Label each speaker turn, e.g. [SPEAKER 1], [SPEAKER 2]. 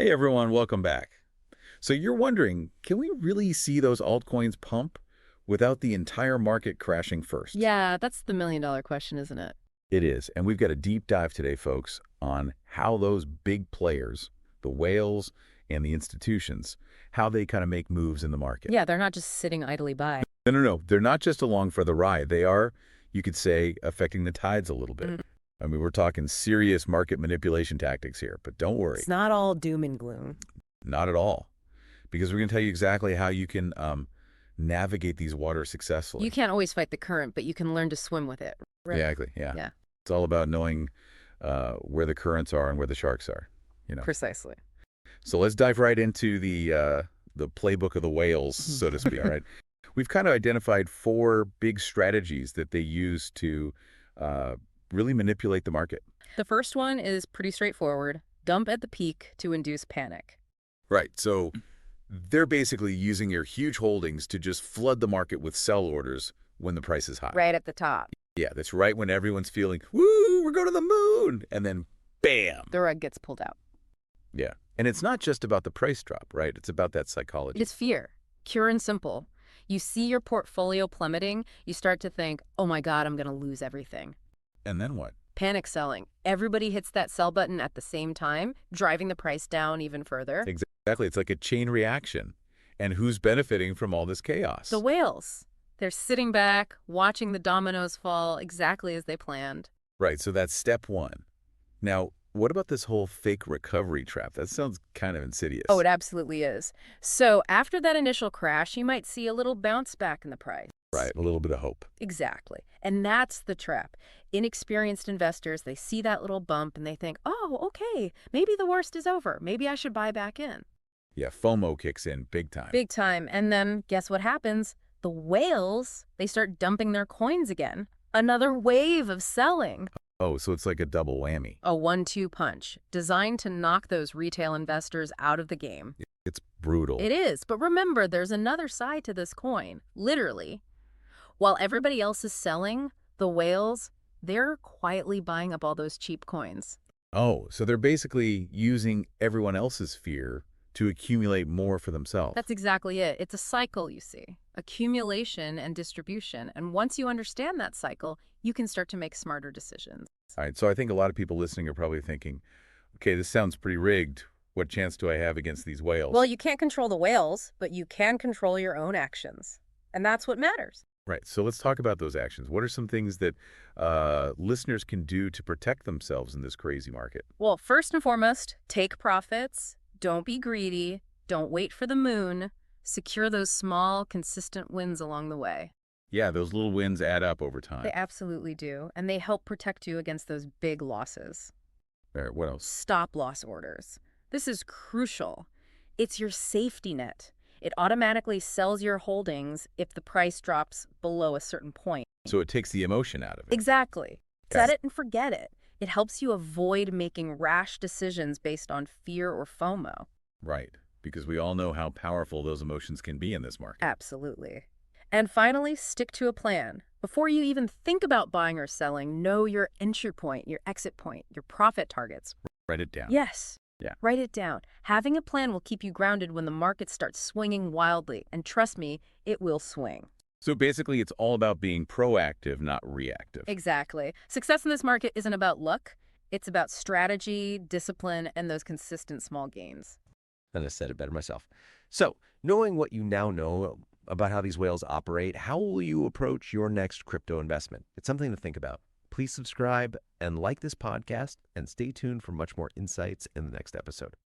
[SPEAKER 1] Hey everyone, welcome back. So you're wondering, can we really see those altcoins pump without the entire market crashing first?
[SPEAKER 2] Yeah, that's the million-dollar question, isn't it?
[SPEAKER 1] It is, and we've got a deep dive today, folks, on how those big players, the whales and the institutions, how they kind of make moves in the market.
[SPEAKER 2] Yeah, they're not just sitting idly by.
[SPEAKER 1] No, no, no, they're not just along for the ride. They are, you could say, affecting the tides a little bit.
[SPEAKER 2] Mhm.
[SPEAKER 1] I mean, we're talking serious market manipulation tactics here, but don't worry,
[SPEAKER 2] It's not all doom and gloom.
[SPEAKER 1] not at all. Because we're going to tell you exactly how you can navigate these waters successfully.
[SPEAKER 2] You can't always fight the current, but you can learn to swim with it. Right.
[SPEAKER 1] Exactly, yeah.
[SPEAKER 2] Yeah,
[SPEAKER 1] It's all about knowing where the currents are and where the sharks are.
[SPEAKER 2] precisely.
[SPEAKER 1] So let's dive right into the playbook of the whales, so to speak, all right? We've kind of identified four big strategies that they use to really manipulate the market.
[SPEAKER 2] The first one is pretty straightforward. Dump at the peak to induce panic.
[SPEAKER 1] Right, so they're basically using your huge holdings to just flood the market with sell orders when the price is high.
[SPEAKER 2] Right at the top.
[SPEAKER 1] Yeah, that's right when everyone's feeling, woo, we're going to the moon, and then bam.
[SPEAKER 2] The rug gets pulled out.
[SPEAKER 1] Yeah, and it's not just about the price drop, right? It's about that psychology.
[SPEAKER 2] It's fear. Pure and simple. You see your portfolio plummeting, you start to think, oh my God, I'm going to lose everything.
[SPEAKER 1] And then what?
[SPEAKER 2] Panic selling. Everybody hits that sell button at the same time, driving the price down even further.
[SPEAKER 1] Exactly. It's like a chain reaction. And who's benefiting from all this chaos?
[SPEAKER 2] The whales. They're sitting back, watching the dominoes fall exactly as they planned.
[SPEAKER 1] Right, so that's step one. Now, what about this whole fake recovery trap? That sounds kind of insidious.
[SPEAKER 2] Oh, it absolutely is. So after that initial crash, you might see a little bounce back in the price.
[SPEAKER 1] Right, a little bit of hope.
[SPEAKER 2] Exactly. And that's the trap. Inexperienced investors, they see that little bump and they think, oh, okay, maybe the worst is over. Maybe I should buy back in.
[SPEAKER 1] Yeah, FOMO kicks in big time.
[SPEAKER 2] Big time. And then guess what happens? The whales, they start dumping their coins again. Another wave of selling.
[SPEAKER 1] Oh, so it's like a double whammy.
[SPEAKER 2] A 1-2 punch, designed to knock those retail investors out of the game.
[SPEAKER 1] It's brutal.
[SPEAKER 2] It is, but remember, there's another side to this coin, literally. While everybody else is selling, the whales, they're quietly buying up all those cheap coins.
[SPEAKER 1] Oh, so they're basically using everyone else's fear to accumulate more for themselves.
[SPEAKER 2] That's exactly it. It's a cycle, you see. Accumulation and distribution. And once you understand that cycle, you can start to make smarter decisions.
[SPEAKER 1] All right, so I think a lot of people listening are probably thinking, okay, this sounds pretty rigged. What chance do I have against these whales?
[SPEAKER 2] Well, you can't control the whales, but you can control your own actions. And that's what matters.
[SPEAKER 1] Right. So let's talk about those actions. What are some things that listeners can do to protect themselves in this crazy market?
[SPEAKER 2] Well, first and foremost, take profits. Don't be greedy. Don't wait for the moon. Secure those small, consistent wins along the way.
[SPEAKER 1] Yeah, those little wins add up over time.
[SPEAKER 2] They absolutely do. And they help protect you against those big losses.
[SPEAKER 1] All right, what else?
[SPEAKER 2] Stop loss orders. This is crucial. It's your safety net. It automatically sells your holdings if the price drops below a certain point.
[SPEAKER 1] So it takes the emotion out of it.
[SPEAKER 2] Exactly.
[SPEAKER 1] Okay.
[SPEAKER 2] Set it and forget it. It helps you avoid making rash decisions based on fear or FOMO.
[SPEAKER 1] Right, because we all know how powerful those emotions can be in this market.
[SPEAKER 2] Absolutely. And finally, stick to a plan. Before you even think about buying or selling, know your entry point, your exit point, your profit targets.
[SPEAKER 1] Write it down.
[SPEAKER 2] Yes.
[SPEAKER 1] Yeah.
[SPEAKER 2] Write it down. Having a plan will keep you grounded when the market starts swinging wildly. And trust me, it will swing.
[SPEAKER 1] So basically, it's all about being proactive, not reactive.
[SPEAKER 2] Exactly. Success in this market isn't about luck. It's about strategy, discipline, and those consistent small gains.
[SPEAKER 3] And I said it better myself. So, knowing what you now know about how these whales operate, how will you approach your next crypto investment? It's something to think about. Please subscribe and like this podcast, and stay tuned for much more insights in the next episode.